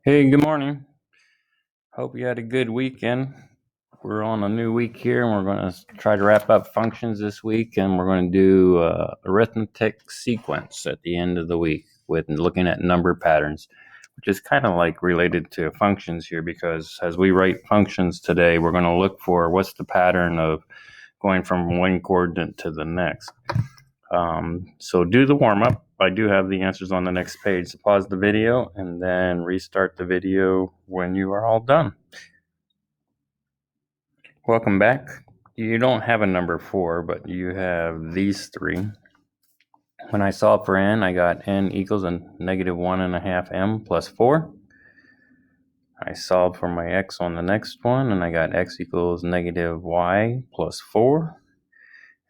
Hey, good morning. Hope you had a good weekend. We're on a new week here, and we're going to try to wrap up functions this week, and we're going to do arithmetic sequence at the end of the week with looking at number patterns, which is kind of like related to functions here because as we write functions today, we're going to look for what's the pattern of going from one coordinate to the next. So do the warm-up. I do have the answers on the next page. So pause the video and then restart the video when you are all done. Welcome back. You don't have a number 4, but you have these three. When I solved for n, I got n equals a negative 1.5 m plus 4. I solved for my x on the next one, and I got x equals negative y plus 4.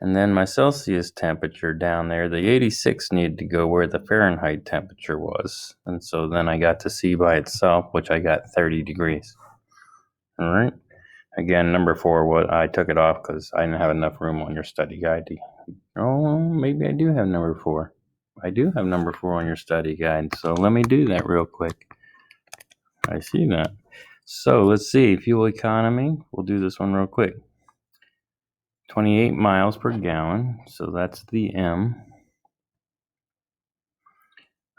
And then my Celsius temperature down there, the 86 needed to go where the Fahrenheit temperature was. And so then I got to C by itself, which I got 30 degrees. All right. Again, number 4, I took it off because I didn't have enough room on your study guide. Maybe I do have number 4. I do have number 4 on your study guide. So let me do that real quick. I see that. So let's see. Fuel economy. We'll do this one real quick. 28 miles per gallon, so that's the M.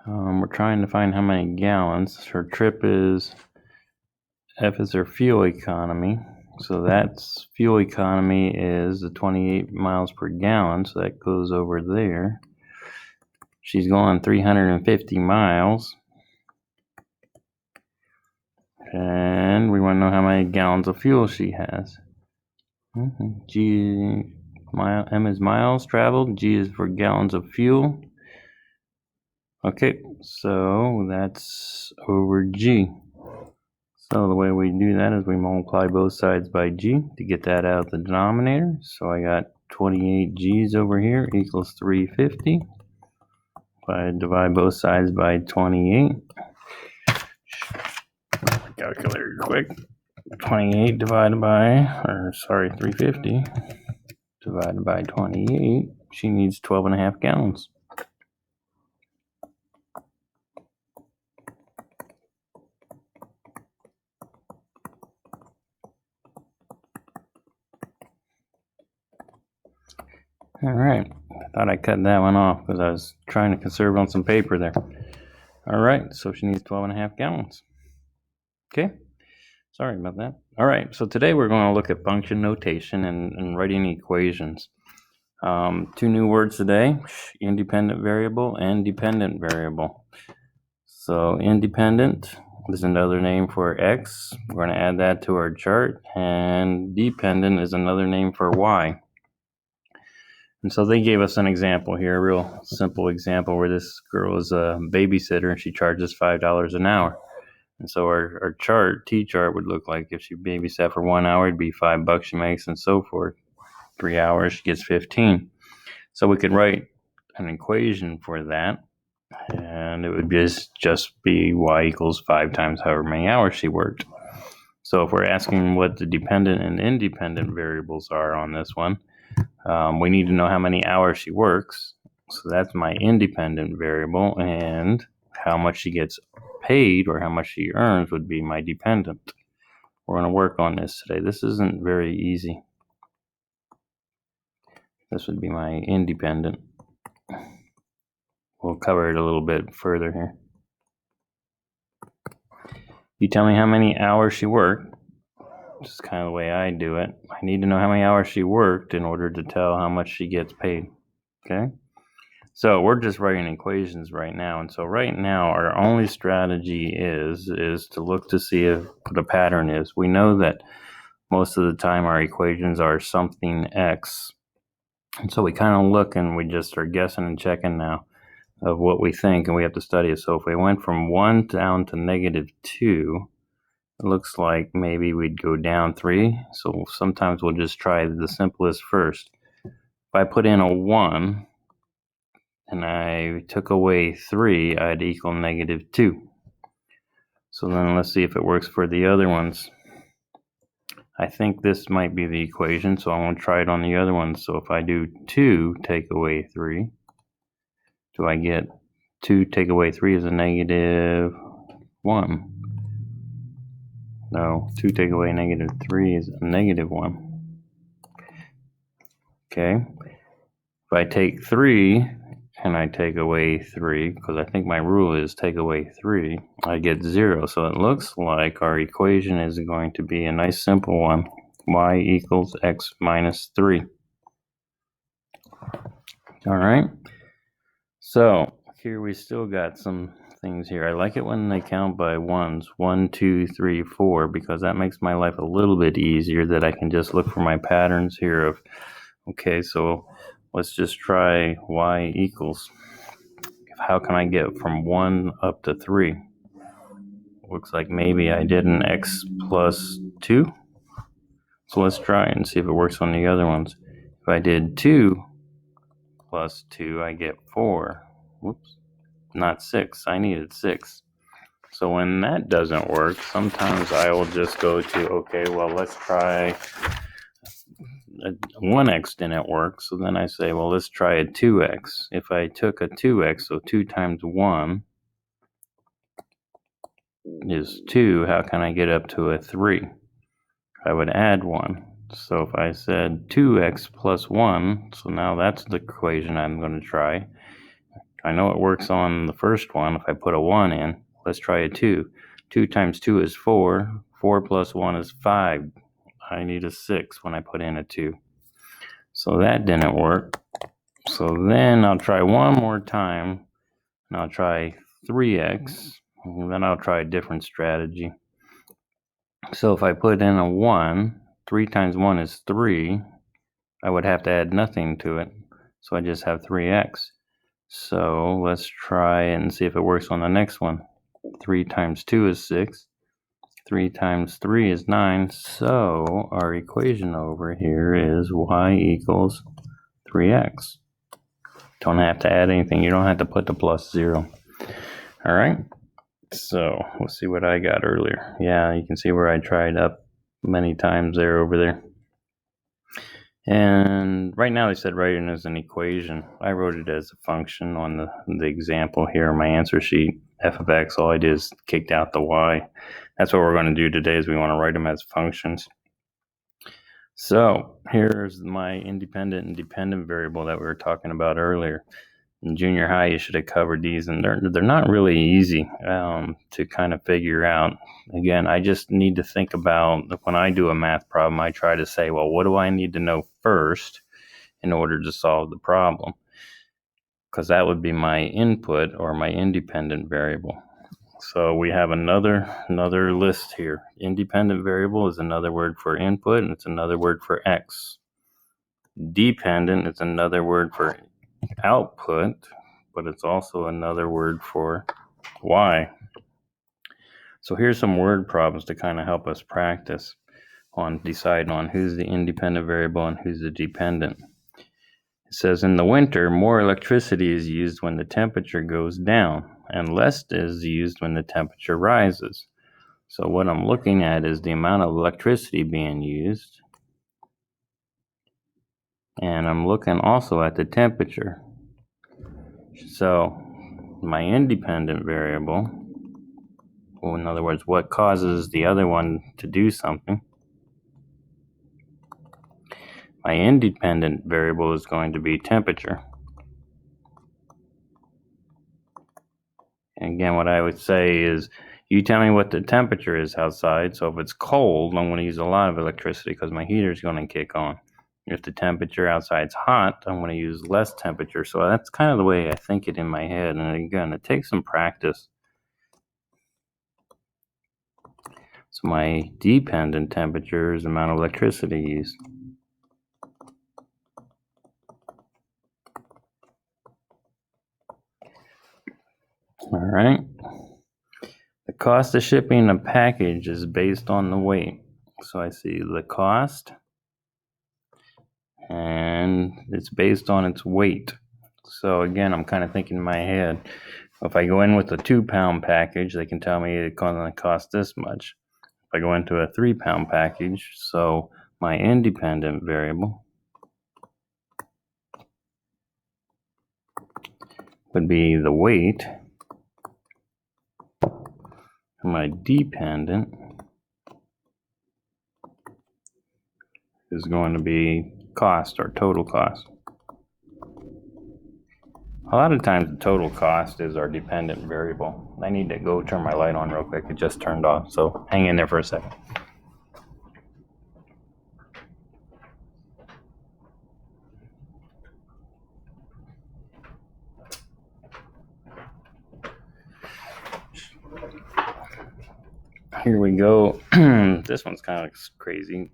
We're trying to find how many gallons. Her trip is, F is her fuel economy, so that's fuel economy is the 28 miles per gallon, so that goes over there. She's going 350 miles, and we want to know how many gallons of fuel she has. M is miles traveled, G is for gallons of fuel. Okay, so that's over G. So the way we do that is we multiply both sides by G to get that out of the denominator. So I got 28 G's over here equals 350. If I divide both sides by 28, calculator quick. 28 divided by, 350 divided by 28, she needs 12.5 gallons. All right, I thought I cut that one off because I was trying to conserve on some paper there. All right, so she needs 12.5 gallons. Okay, sorry about that. All right, so today we're going to look at function notation and writing equations. 2 new words today, independent variable and dependent variable. So independent is another name for x. We're going to add that to our chart, and dependent is another name for y. And so they gave us an example here, a real simple example where this girl is a babysitter and she charges $5 an hour. And so our chart, T-chart, would look like if she babysat for 1 hour, it'd be $5 she makes and so forth. 3 hours, she gets 15. So we could write an equation for that, and it would just be y equals 5 times however many hours she worked. So if we're asking what the dependent and independent variables are on this one, we need to know how many hours she works. So that's my independent variable, and how much she gets paid or how much she earns would be my dependent. We're going to work on this today. This isn't very easy. This would be my independent. We'll cover it a little bit further here. You tell me how many hours she worked. This is kind of the way I do it. I need to know how many hours she worked in order to tell how much she gets paid. Okay? So we're just writing equations right now. And so right now our only strategy is to look to see if what a pattern is. We know that most of the time our equations are something x. And so we kind of look and we just are guessing and checking now of what we think, and we have to study it. So if we went from 1 down to negative 2, it looks like maybe we'd go down 3. So sometimes we'll just try the simplest first. If I put in a 1 and I took away 3, I'd equal negative 2. So then let's see if it works for the other ones. I think this might be the equation, so I want to try it on the other ones. So if I do 2 take away 3, do I get 2 take away 3 is a negative 1. No, 2 take away negative 3 is a negative 1. Okay. If I take 3 and I take away 3, because I think my rule is take away 3, I get 0. So it looks like our equation is going to be a nice simple one. Y equals x minus 3. All right. So here we still got some things here. I like it when they count by ones. 1, 2, 3, 4, because that makes my life a little bit easier, that I can just look for my patterns here of, okay, so let's just try y equals. How can I get from 1 up to 3? Looks like maybe I did an x plus 2. So let's try and see if it works on the other ones. If I did 2 plus 2, I get 4. Whoops, not 6. I needed 6. So when that doesn't work, sometimes I will just go to, okay, well, let's try 1x didn't work. So then I say, well, let's try a 2x. If I took a 2x, so 2 times 1 is 2, how can I get up to a 3? I would add 1. So if I said 2x plus 1, so now that's the equation I'm going to try. I know it works on the first one if I put a 1 in. Let's try a 2. 2 times 2 is 4. 4 plus 1 is 5. I need a 6 when I put in a 2. So that didn't work. So then I'll try one more time, and I'll try 3x, and then I'll try a different strategy. So if I put in a 1, 3 times 1 is 3. I would have to add nothing to it. So I just have 3x. So let's try and see if it works on the next one. 3 times 2 is 6. 3 times 3 is 9. So our equation over here is y equals 3x. Don't have to add anything. You don't have to put the plus 0. All right. So let's see what I got earlier. Yeah, you can see where I tried up many times there over there. And right now they said write it as an equation. I wrote it as a function on the example here in my answer sheet. F of x, all I did is kicked out the y. That's what we're going to do today, is we want to write them as functions. So here's my independent and dependent variable that we were talking about earlier. In junior high, you should have covered these, and they're not really easy to kind of figure out. Again, I just need to think about, when I do a math problem, I try to say, well, what do I need to know first in order to solve the problem? Because that would be my input or my independent variable. So we have another list here. Independent variable is another word for input, and it's another word for x. Dependent is another word for output, but it's also another word for y. So here's some word problems to kind of help us practice on deciding on who's the independent variable and who's the dependent. It says in the winter, more electricity is used when the temperature goes down, and less is used when the temperature rises. So what I'm looking at is the amount of electricity being used, and I'm looking also at the temperature. So my independent variable, well, in other words, what causes the other one to do something, my independent variable is going to be temperature. And again, what I would say is, you tell me what the temperature is outside. So if it's cold, I'm going to use a lot of electricity because my heater is going to kick on. If the temperature outside's hot, I'm going to use less temperature. So that's kind of the way I think it in my head. And again, it takes some practice. So my dependent temperature is the amount of electricity used. All right. The cost of shipping a package is based on the weight. So I see the cost, and it's based on its weight. So again, I'm kind of thinking in my head, if I go in with a 2-pound package, they can tell me it's going to cost this much. If I go into a 3-pound package, so my independent variable would be the weight. My dependent is going to be cost, or total cost. A lot of times the total cost is our dependent variable. I need to go turn my light on real quick. It just turned off, so hang in there for a second. Here we go. This one's kind of crazy.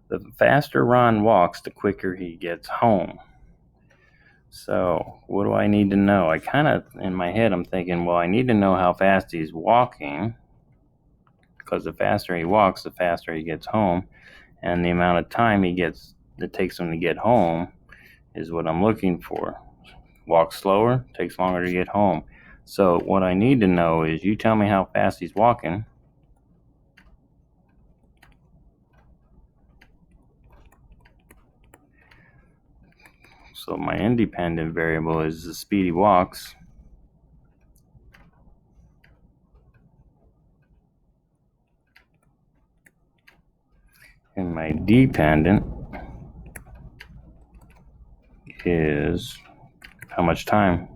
The faster Ron walks, the quicker he gets home. So what do I need to know? I kind of, in my head, I'm thinking, well, I need to know how fast he's walking, because the faster he walks, the faster he gets home, and the amount of time it takes him to get home is what I'm looking for. Walk slower, takes longer to get home. So what I need to know is, you tell me how fast he's walking. So my independent variable is the speed he walks. And my dependent is how much time.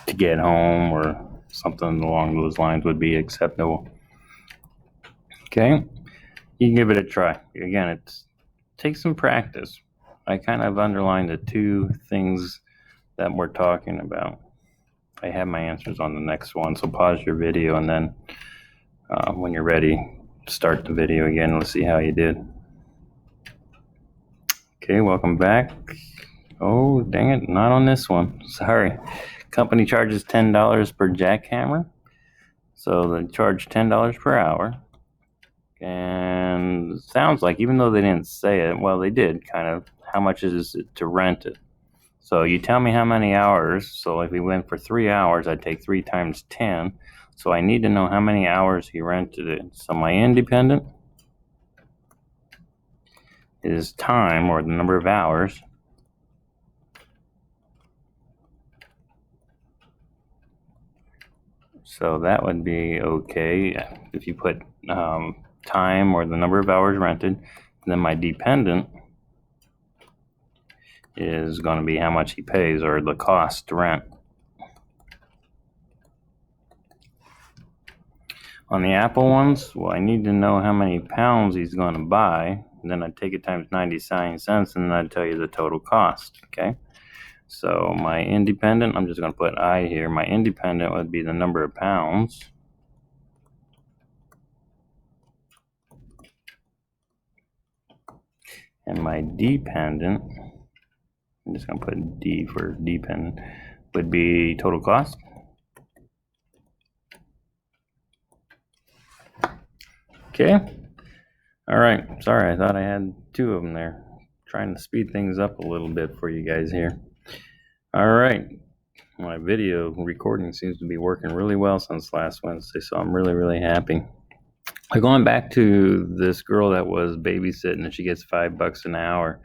To get home, or something along those lines would be acceptable. Okay, you can give it a try. Again, it takes some practice. I kind of underlined the two things that we're talking about. I have my answers on the next one, so pause your video, and then when you're ready, start the video again. Let's see how you did. Okay, welcome back. Oh, dang it, not on this one. Sorry. Company charges $10 per jackhammer. So they charge $10 per hour. And it sounds like, even though they didn't say it, well, they did kind of, how much is it to rent it? So you tell me how many hours. So if we went for 3 hours, I'd take 3 times 10. So I need to know how many hours he rented it. So my independent is time, or the number of hours. So that would be okay if you put time, or the number of hours rented. Then my dependent is going to be how much he pays, or the cost to rent. On the Apple ones, well, I need to know how many pounds he's going to buy. And then I'd take it times 99 cents, and then I'd tell you the total cost. Okay. So my independent, I'm just going to put I here. My independent would be the number of pounds. And my dependent, I'm just going to put D for dependent, would be total cost. Okay. All right. Sorry, I thought I had 2 of them there. Trying to speed things up a little bit for you guys here. All right. My video recording seems to be working really well since last Wednesday, so I'm really, really happy. Going back to this girl that was babysitting, and she gets $5 an hour.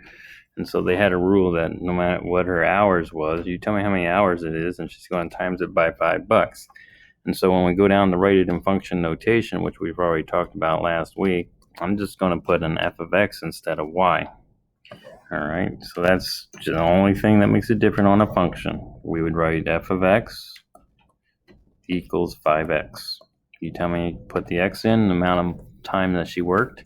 And so they had a rule that no matter what her hours was, you tell me how many hours it is, and she's going to times it by $5. And so when we go down the write it in function notation, which we've already talked about last week, I'm just going to put an f of x instead of y. All right, so that's the only thing that makes it different on a function. We would write f of x equals 5x. You tell me, put the x in, the amount of time that she worked.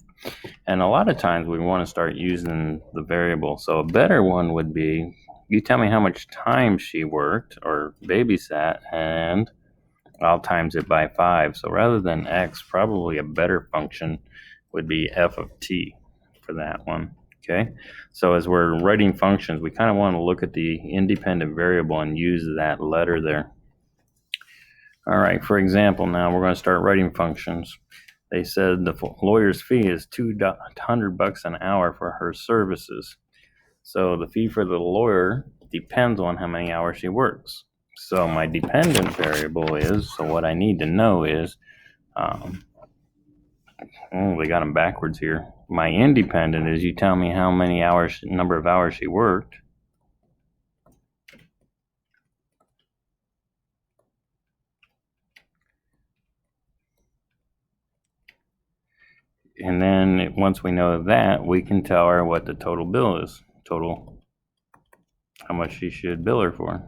And a lot of times we want to start using the variable. So a better one would be, you tell me how much time she worked or babysat, and I'll times it by 5. So rather than x, probably a better function would be f of t for that one. Okay, so as we're writing functions, we kind of want to look at the independent variable and use that letter there. All right, for example, now we're going to start writing functions. They said the lawyer's fee is $200 an hour for her services. So the fee for the lawyer depends on how many hours she works. So my dependent variable is, so what I need to know is, they got them backwards here. My independent is, you tell me how many hours, number of hours she worked. And then once we know that, we can tell her what the total bill is. How much she should bill her for.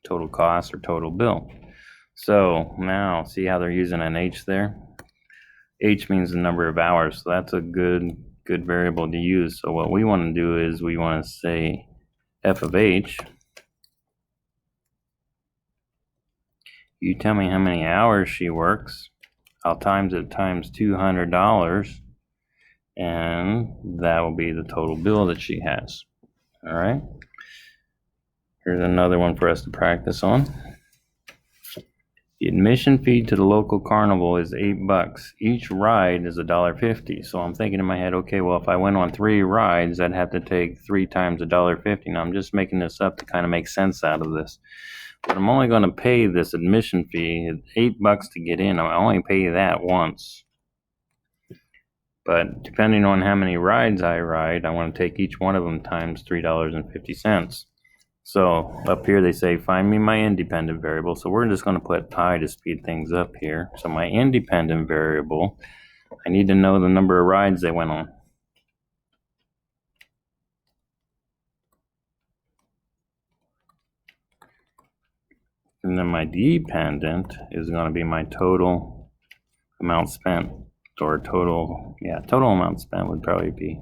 Total cost or total bill. So now, see how they're using an H there? H means the number of hours, so that's a good variable to use. So what we want to do is we want to say f of H. You tell me how many hours she works. I'll times it times $200, and that will be the total bill that she has. All right. Here's another one for us to practice on. The admission fee to the local carnival is $8. Each ride is $1.50. So I'm thinking in my head, okay, well, if I went on 3 rides, I'd have to take 3 times $1.50. Now I'm just making this up to kind of make sense out of this. But I'm only going to pay this admission fee, $8 to get in. I only pay that once. But depending on how many rides I ride, I want to take each one of them times $3.50. So up here they say, find me my independent variable. So we're just going to put pi to speed things up here. So my independent variable, I need to know the number of rides they went on. And then my dependent is going to be my total amount spent, or total amount spent would probably be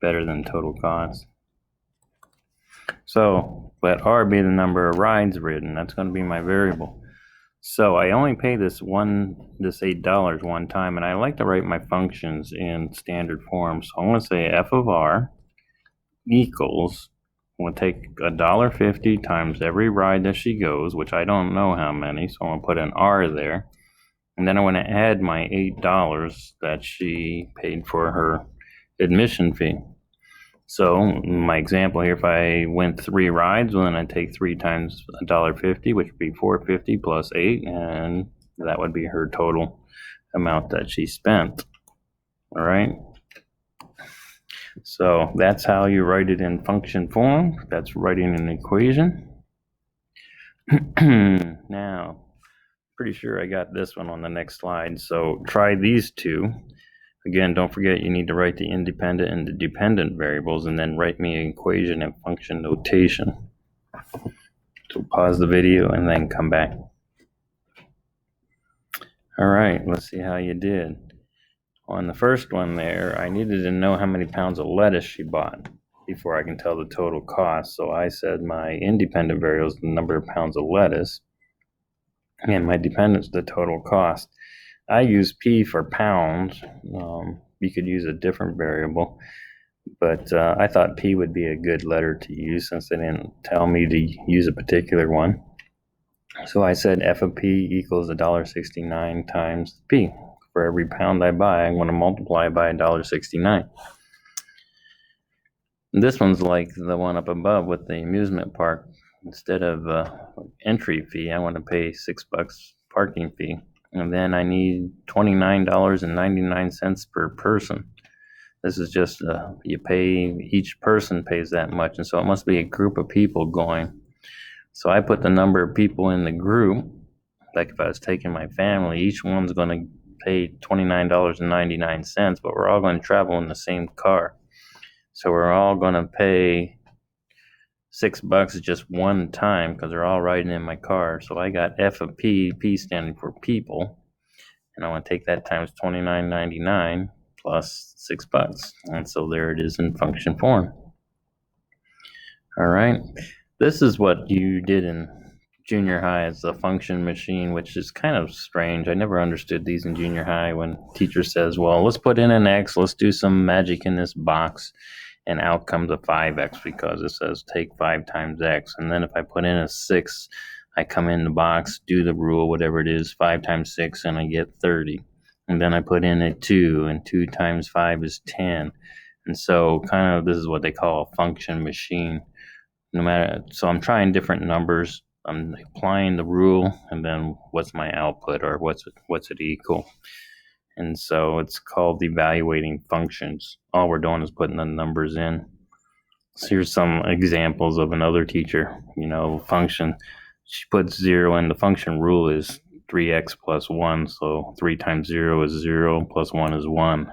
better than total cost. So let R be the number of rides ridden. That's going to be my variable. So I only pay this $8 one time, and I like to write my functions in standard form. So I'm going to say f of R equals, I'm going to take $1.50 times every ride that she goes, which I don't know how many, so I'm going to put an R there. And then I want to add my $8 that she paid for her admission fee. So my example here, if I went 3 rides, well, then I'd take 3 times $1.50, which would be $4.50 plus 8, and that would be her total amount that she spent. All right. So that's how you write it in function form. That's writing an equation. Now, pretty sure I got this one on the next slide. So try these two. Again, don't forget you need to write the independent and the dependent variables, and then write me an equation in function notation. So pause the video and then come back. All right, let's see how you did. On the first one there, I needed to know how many pounds of lettuce she bought before I can tell the total cost. So I said my independent variable is the number of pounds of lettuce, and my dependent is the total cost. I use P for pounds. You could use a different variable, but I thought P would be a good letter to use since they didn't tell me to use a particular one. So I said f of P equals $1.69 times P. For every pound I buy, I'm going to multiply by $1.69. This one's like the one up above with the amusement park. Instead of entry fee, I want to pay $6 parking fee. And then I need $29.99 per person. This is just, each person pays that much. And so it must be a group of people going. So I put the number of people in the group. Like if I was taking my family, each one's going to pay $29.99, but we're all going to travel in the same car. So we're all going to pay $6 just one time because they're all riding in my car. So I got F of P, P standing for people, and I want to take that times $29.99 plus $6. And so there it is in function form. All right. This is what you did in junior high as a function machine, which is kind of strange. I never understood these in junior high when teacher says, well, let's put in an X, let's do some magic in this box, and out comes a 5X because it says take 5 times X. And then if I put in a 6, I come in the box, do the rule, whatever it is, 5 times 6, and I get 30. And then I put in a 2, and 2 times 5 is 10. And so kind of this is what they call a function machine. So I'm trying different numbers. I'm applying the rule, and then what's my output, or what's it equal? And so it's called evaluating functions. All we're doing is putting the numbers in. So here's some examples of another teacher. Function. She puts 0 in. The function rule is 3x plus 1. So 3 times 0 is 0, plus 1 is 1.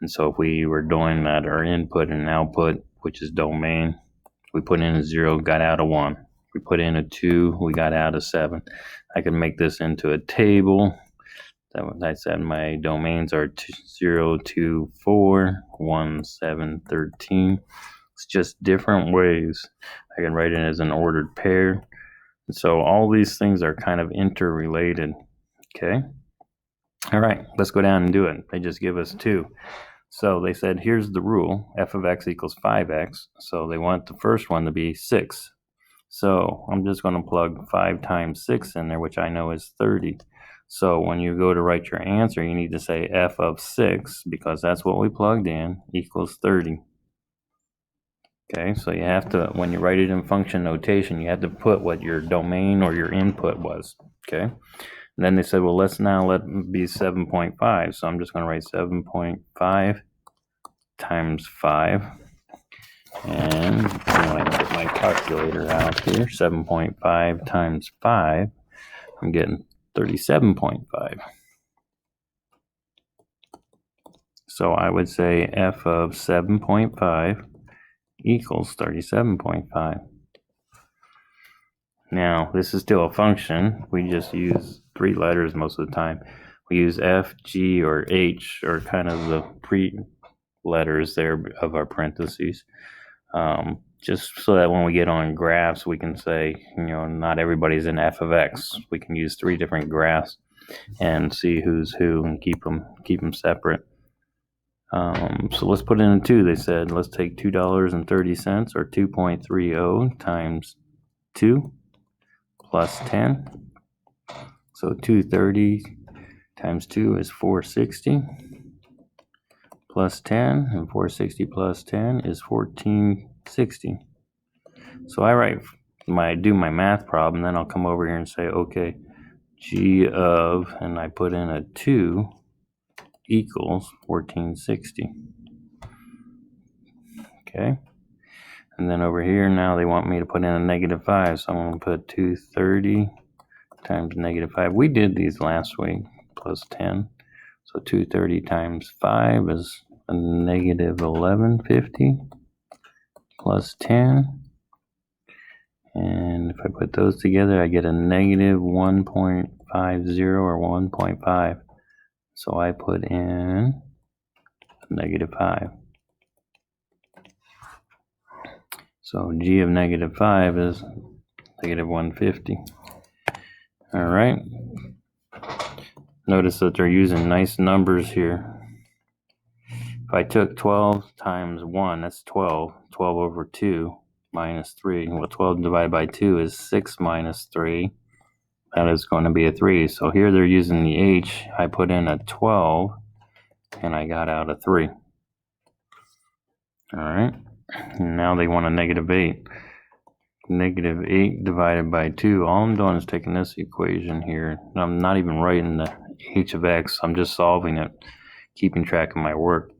And so if we were doing that, our input and output, which is domain, we put in a 0, got out a 1. We put in a 2, we got out a 7. I can make this into a table. I said my domains are 0, 2, 4, 1, 7, 13. It's just different ways. I can write it as an ordered pair. And so all these things are kind of interrelated. Okay. All right, let's go down and do it. They just give us 2. So they said, here's the rule, f of x equals 5x. So they want the first one to be 6. So I'm just going to plug 5 times 6 in there, which I know is 30. So when you go to write your answer, you need to say f of 6, because that's what we plugged in, equals 30. Okay, so you have to, when you write it in function notation, you have to put what your domain or your input was. Okay, and then they said, well, let's now let it be 7.5. So I'm just going to write 7.5 times 5. And I'm going to get my calculator out here. 7.5 times 5. I'm getting 37.5. So I would say f of 7.5 equals 37.5. Now, this is still a function. We just use 3 letters most of the time. We use F, G, or H, or kind of the pre-letters there of our parentheses. Just so that when we get on graphs, we can say, not everybody's in f of x. We can use 3 different graphs and see who's who and keep them separate. So let's put in a 2. They said, let's take $2.30 or 2.30 times 2 plus 10. So 230 times 2 is 460 plus 10, and 460 plus 10 is 1460. So I do my math problem, then I'll come over here and say, okay, g of, and I put in a 2 equals 1460. Okay, and then over here now they want me to put in a -5, so I'm going to put 230 times -5. We did these last week, plus 10. So 230 times 5 is a -1150 plus 10. And if I put those together, I get a -1.50 or 1.5. So I put in -5. So g of -5 is -150. All right. Notice that they're using nice numbers here. If I took 12 times 1, that's 12. 12 over 2 minus 3. Well, 12 divided by 2 is 6 minus 3. That is going to be a 3. So here they're using the h. I put in a 12, and I got out a 3. All right. And now they want a -8. -8 divided by 2. All I'm doing is taking this equation here. I'm not even writing the h of x. I'm just solving it, keeping track of my work.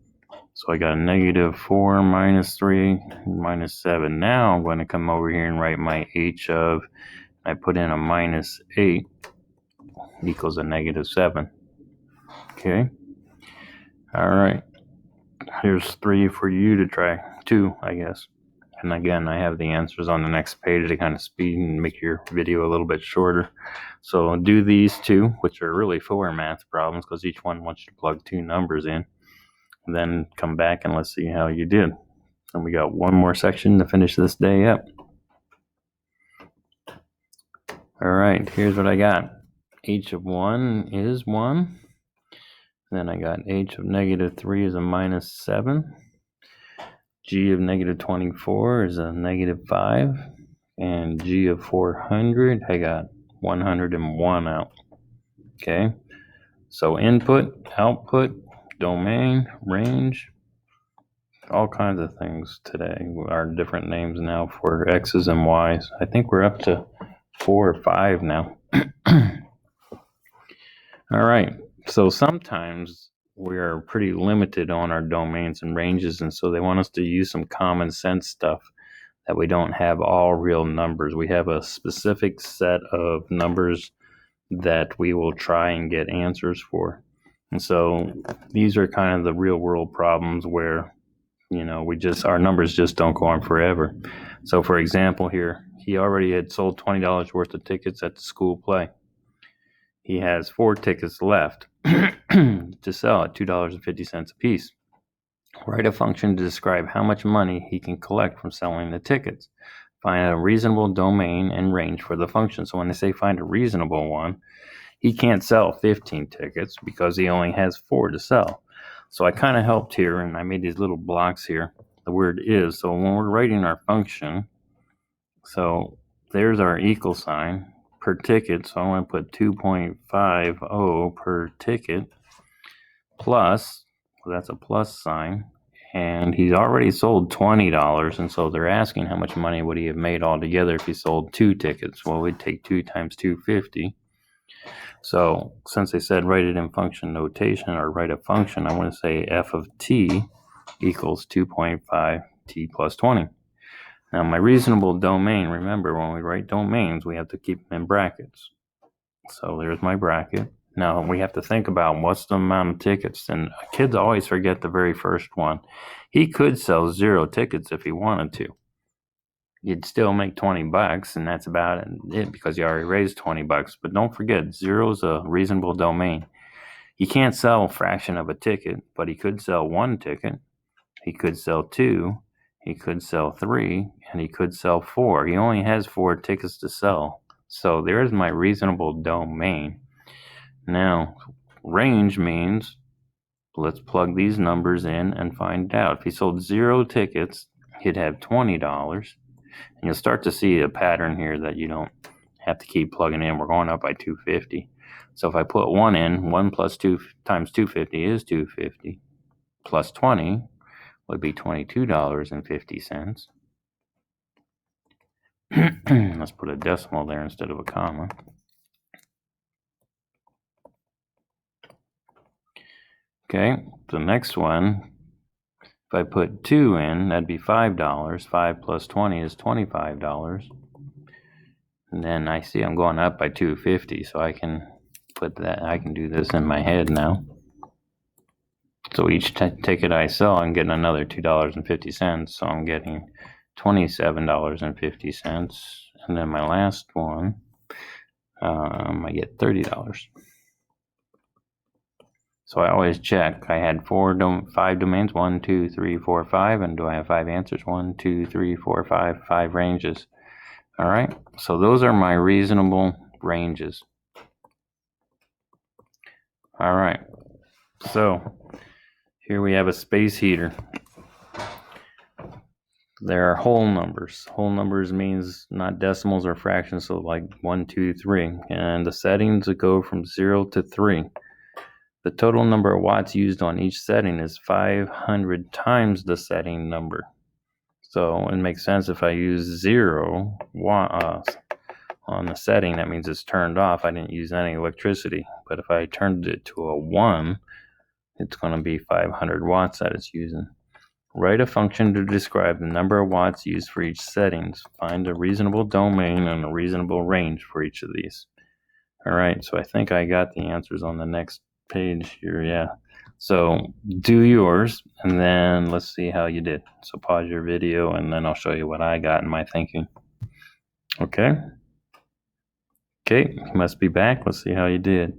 So I got a -4 minus 3 minus 7. Now I'm going to come over here and write my h of, I put in a -8 equals a -7. Okay. All right. Here's 3 for you to try. 2, I guess. And again, I have the answers on the next page to kind of speed and make your video a little bit shorter. So do these 2, which are really 4 math problems because each one wants you to plug 2 numbers in. And then come back and let's see how you did. And we got one more section to finish this day up. All right, here's what I got. H of 1 is 1. Then I got h of -3 is a -7. G of -24 is a -5. And G of 400, I got 101 out. Okay, so input, output, domain, range, all kinds of things today are different names now for X's and Y's. I think we're up to 4 or 5 now. All right, so sometimes we are pretty limited on our domains and ranges, and so they want us to use some common sense stuff that we don't have all real numbers. We have a specific set of numbers that we will try and get answers for. And so these are kind of the real world problems where, our numbers just don't go on forever. So for example here, he already had sold $20 worth of tickets at the school play. He has 4 tickets left to sell at $2.50 a piece. Write a function to describe how much money he can collect from selling the tickets. Find a reasonable domain and range for the function. So when they say find a reasonable one, he can't sell 15 tickets because he only has 4 to sell. So I kind of helped here, and I made these little blocks here. The word is, so when we're writing our function, so there's our equal sign per ticket. So I want to put 2.50 per ticket plus, well, that's a plus sign. And he's already sold $20, and so they're asking how much money would he have made altogether if he sold 2 tickets. Well, we'd take 2 times 250. So since they said write it in function notation or write a function, I want to say f of t equals 2.5 t plus 20. Now my reasonable domain, remember when we write domains, we have to keep them in brackets. So there's my bracket. Now we have to think about what's the amount of tickets, and kids always forget the very first one. He could sell 0 tickets if he wanted to. You'd still make $20, and that's about it because you already raised $20. But don't forget, 0 is a reasonable domain. He can't sell a fraction of a ticket, but he could sell 1 ticket. He could sell 2. He could sell 3, and he could sell 4. He only has 4 tickets to sell. So there's my reasonable domain. Now, range means let's plug these numbers in and find out. If he sold 0 tickets, he'd have $20. And you'll start to see a pattern here that you don't have to keep plugging in. We're going up by 250. So if I put 1 in, 1 plus 2 times 250 is 250. Plus 20 would be $22.50. Let's put a decimal there instead of a comma. Okay, the next one, if I put 2 in, that'd be $5. 5 plus 20 is $25. And then I see I'm going up by 250, so I can put that, I can do this in my head now. So each ticket I sell, I'm getting another $2.50, so I'm getting $27.50. And then my last one, I get $30. So I always check. I had 5 domains, 1, 2, 3, 4, 5. And do I have 5 answers? 1, 2, 3, 4, 5, 5 ranges. All right. So those are my reasonable ranges. All right. So here we have a space heater. There are whole numbers. Whole numbers means not decimals or fractions. So like 1, 2, 3. And the settings go from 0 to 3. The total number of watts used on each setting is 500 times the setting number. So it makes sense if I use 0 watts on the setting, that means it's turned off. I didn't use any electricity. But if I turned it to a 1, it's going to be 500 watts that it's using. Write a function to describe the number of watts used for each settings. Find a reasonable domain and a reasonable range for each of these. All right, so I think I got the answers on the next page here. Yeah, so do yours and then let's see how you did. So pause your video and then I'll show you what I got in my thinking. Okay, you must be back. Let's see how you did.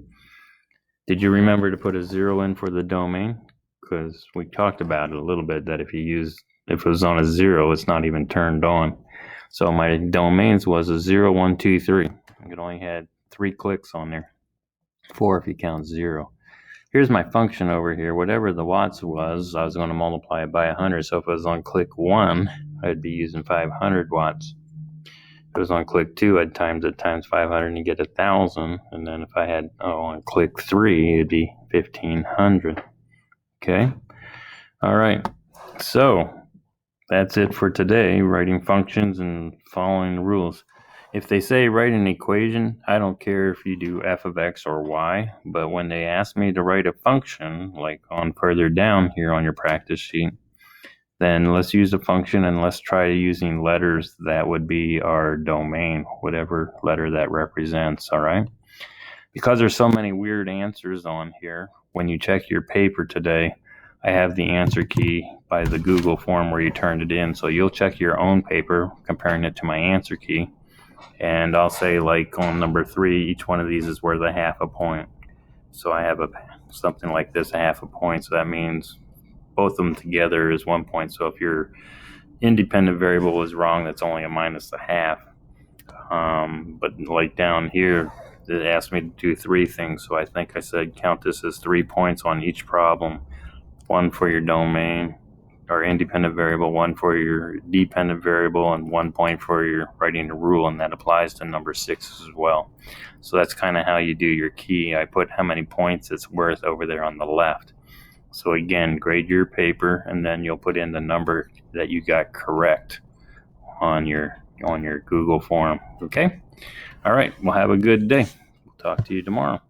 Did you remember to put a 0 in for the domain? Because we talked about it a little bit, that if it was on a 0, it's not even turned on. So my domains was a 0, 1, 2, 3. It only had 3 clicks on there. 4 if you count 0. Here's my function over here. Whatever the watts was, I was going to multiply it by 100. So if it was on click 1, I'd be using 500 watts. If it was on click 2, I'd times it times 500 and you get 1,000. And then if I had on click 3, it'd be 1,500. Okay. All right. So that's it for today, writing functions and following the rules. If they say write an equation, I don't care if you do f of x or y, but when they ask me to write a function, like on further down here on your practice sheet, then let's use a function and let's try using letters that would be our domain, whatever letter that represents, all right? because there's so many weird answers on here, when you check your paper today, I have the answer key by the Google form where you turned it in. So you'll check your own paper, comparing it to my answer key. And I'll say, like, on number 3, each one of these is worth a half a point. So I have something like this, a half a point. So that means both of them together is 1 point. So if your independent variable is wrong, that's only a minus a half. But like down here, it asked me to do 3 things. So I think I said count this as 3 points on each problem. 1 for your domain or independent variable, 1 for your dependent variable, and 1 point for your writing a rule, and that applies to number 6 as well. So that's kind of how you do your key. I put how many points it's worth over there on the left. So again, grade your paper, and then you'll put in the number that you got correct on your Google form. Okay? All right, well, have a good day. We'll talk to you tomorrow.